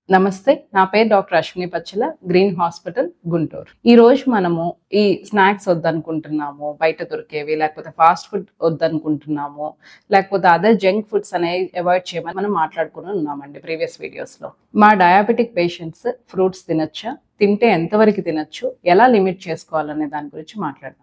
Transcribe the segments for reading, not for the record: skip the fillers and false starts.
నమస్తే, నా పేరు doctor Ashwini Pachchala, green hospital, Guntur. ఈ రోజు మనము ఈ స్నాక్స్ వద్దనుకుంటున్నాము, బయట దొరికేవి, లేకపోతే ఫాస్ట్ ఫుడ్ వద్దనుకుంటున్నాము, లేకపోతే అదర్ జంక్ ఫుడ్స్ అనేవి అవాయిడ్ చేయమని మనం మాట్లాడుకుని ఉన్నామండి ప్రీవియస్ వీడియోస్లో. మా డయాబెటిక్ పేషెంట్స్ ఫ్రూట్స్ తినొచ్చా, తింటే ఎంతవరకు తినొచ్చు, ఎలా లిమిట్ చేసుకోవాలనే దాని గురించి మాట్లాడదాం.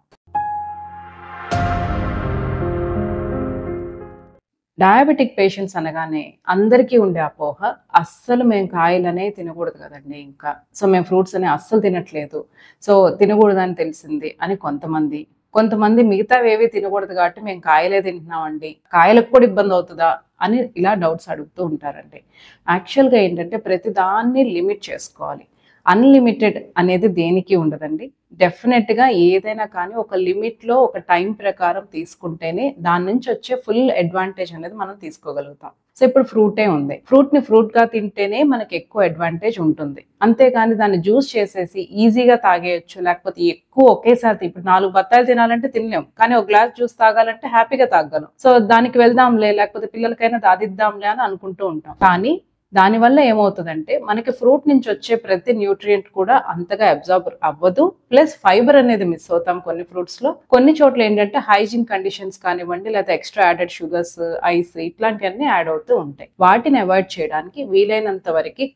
డయాబెటిక్ పేషెంట్స్ అనగానే అందరికీ ఉండే అపోహ, అస్సలు మేము కాయలనే తినకూడదు కదండి, ఇంకా సో మేము ఫ్రూట్స్ అనే అస్సలు తినట్లేదు, సో తినకూడదని తెలిసింది అని కొంతమంది మిగతావి ఏవి తినకూడదు కాబట్టి మేము కాయలే తింటున్నామండి, కాయలకు కూడా ఇబ్బంది అవుతుందా అని ఇలా డౌట్స్ అడుగుతూ ఉంటారండి. యాక్చువల్గా ఏంటంటే ప్రతి దాన్ని లిమిట్ చేసుకోవాలి. అన్లిమిటెడ్ అనేది దేనికి ఉండదండి. డెఫినెట్గా ఏదైనా కానీ ఒక లిమిట్లో ఒక టైం ప్రకారం తీసుకుంటేనే దాని నుంచి వచ్చే ఫుల్ అడ్వాంటేజ్ అనేది మనం తీసుకోగలుగుతాం. సో ఇప్పుడు ఫ్రూటే ఉంది, ఫ్రూట్ని ఫ్రూట్గా తింటేనే మనకి ఎక్కువ అడ్వాంటేజ్ ఉంటుంది. అంతేకాని దాన్ని జ్యూస్ చేసేసి ఈజీగా తాగేయచ్చు, లేకపోతే ఎక్కువ ఒకేసారి ఇప్పుడు 4 బత్తాయిలు తినాలంటే తినలేం, కానీ ఒక గ్లాస్ జ్యూస్ తాగాలంటే హ్యాపీగా తాగలం. సో దానికి వెళ్దాంలే, లేకపోతే పిల్లలకైనా దాదిద్దాంలే అని అనుకుంటూ ఉంటాం. కానీ దానివల్ల ఏమవుతుందంటే మనకి ఫ్రూట్ నుంచి వచ్చే ప్రతి న్యూట్రియంట్ కూడా అంతగా అబ్జార్బ్ అవ్వదు, ప్లస్ ఫైబర్ అనేది మిస్ అవుతాం కొన్ని ఫ్రూట్స్ లో. కొన్ని చోట్ల ఏంటంటే హైజీన్ కండిషన్స్ కానివ్వండి, లేదా ఎక్స్ట్రా యాడెడ్ షుగర్స్, ఐస్ ఇట్లాంటివన్నీ యాడ్ అవుతూ ఉంటాయి. వాటిని అవాయిడ్ చేయడానికి వీలైనంత వరకు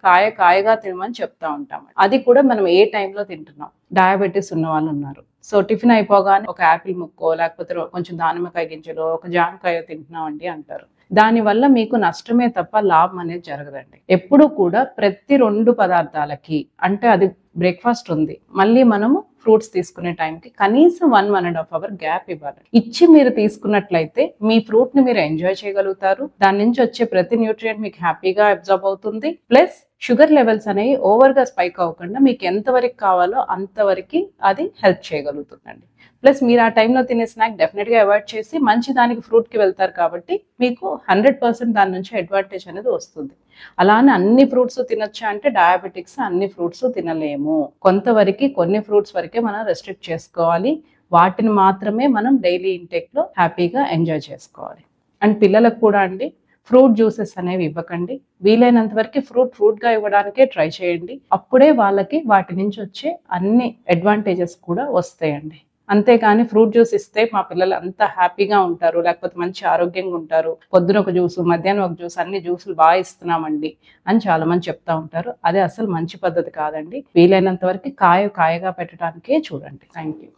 కాయగా తినమని చెప్తా ఉంటాం. అది కూడా మనం ఏ టైంలో తింటున్నాం. డయాబెటీస్ ఉన్న వాళ్ళు ఉన్నారు, సో టిఫిన్ అయిపోగానే ఒక యాపిల్ ముక్కో, లేకపోతే కొంచెం దానిమ్మకాయ గింజలో, ఒక జామకాయ తింటున్నామండి అంటారు. దానివల్ల మీకు నష్టమే తప్ప లాభం అనేది జరగదండి. ఎప్పుడు కూడా ప్రతి 2 పదార్థాలకి, అంటే అది బ్రేక్ఫాస్ట్ ఉంది, మళ్ళీ మనము ఫ్రూట్స్ తీసుకునే టైంకి కనీసం 1-1.5 అవర్ గ్యాప్ ఇవ్వాలి. ఇచ్చి మీరు తీసుకున్నట్లయితే మీ ఫ్రూట్ ని మీరు ఎంజాయ్ చేయగలుగుతారు. దాని నుంచి వచ్చే ప్రతి న్యూట్రియంట్ మీకు హ్యాపీగా అబ్జార్బ్ అవుతుంది. ప్లస్ షుగర్ లెవెల్స్ అనేవి ఓవర్గా స్పైక్ అవ్వకుండా మీకు ఎంతవరకు కావాలో అంతవరకు అది హెల్ప్ చేయగలుగుతుందండి. ప్లస్ మీరు ఆ టైంలో తినే స్నాక్ డెఫినెట్గా అవాయిడ్ చేసి మంచి దానికి ఫ్రూట్కి వెళ్తారు కాబట్టి మీకు 100% దాని నుంచి అడ్వాంటేజ్ అనేది వస్తుంది. అలానే అన్ని ఫ్రూట్స్ తినొచ్చా అంటే డయాబెటిక్స్ అన్ని ఫ్రూట్స్ తినలేము. కొంతవరకు కొన్ని ఫ్రూట్స్ వరకే మనం రెస్ట్రిక్ట్ చేసుకోవాలి. వాటిని మాత్రమే మనం డైలీ ఇంటేక్లో హ్యాపీగా ఎంజాయ్ చేసుకోవాలి. అండ్ పిల్లలకు కూడా అండి, ఫ్రూట్ జ్యూసెస్ అనేవి ఇవ్వకండి. వీలైనంత వరకు ఫ్రూట్గా ఇవ్వడానికే ట్రై చేయండి. అప్పుడే వాళ్ళకి వాటి నుంచి వచ్చే అన్ని అడ్వాంటేజెస్ కూడా వస్తాయండి. అంతేకాని ఫ్రూట్ జ్యూస్ ఇస్తే మా పిల్లలు అంత హ్యాపీగా ఉంటారు, లేకపోతే మంచి ఆరోగ్యంగా ఉంటారు, పొద్దున ఒక జ్యూస్, మధ్యాహ్నం ఒక జ్యూస్, అన్ని జ్యూసులు బాగా ఇస్తున్నామండి అని చాలా మంది చెప్తా ఉంటారు. అదే అసలు మంచి పద్ధతి కాదండి. వీలైనంత వరకు కాయగా పెట్టడానికే చూడండి. Thank you.